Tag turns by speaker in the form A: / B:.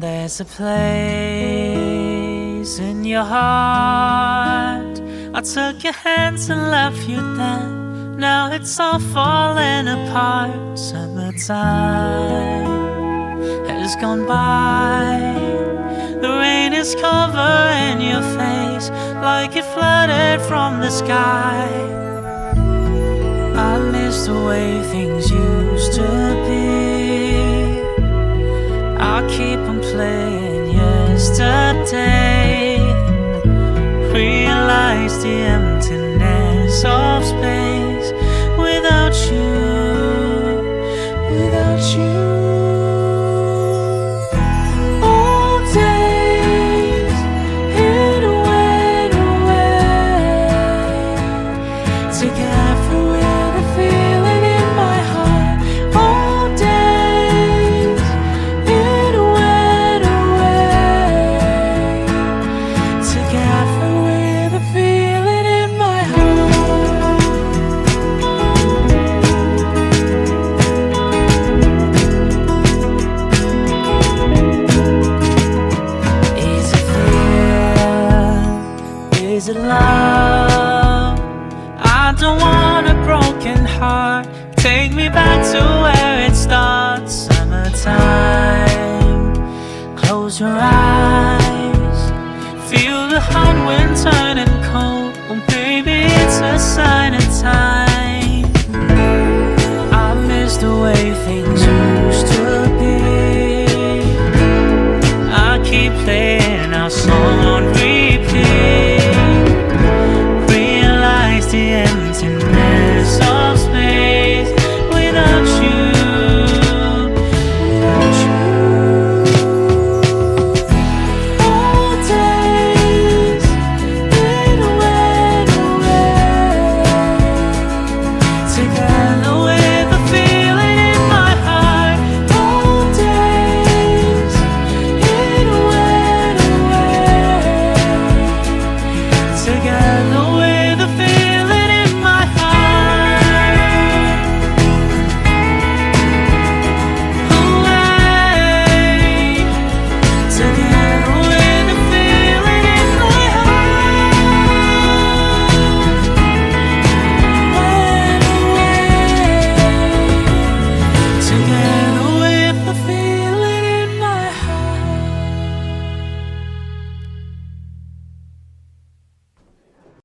A: There's a place in your heart. I took your hands and left you there. Now it's all falling apart. Summertime has gone by. The rain is covering your face like it flooded from the sky. I miss the way things used to be. I'll keep on playing yesterday. Realize the emptiness of space without you, without you. All days it went away together with a feeling in my heart. All days it went away together with a feeling in my heart. Is it fear? Is it love? I don't want a broken heart. Take me back to where it starts. Summertime, close your eyes. Feel the hot wind turn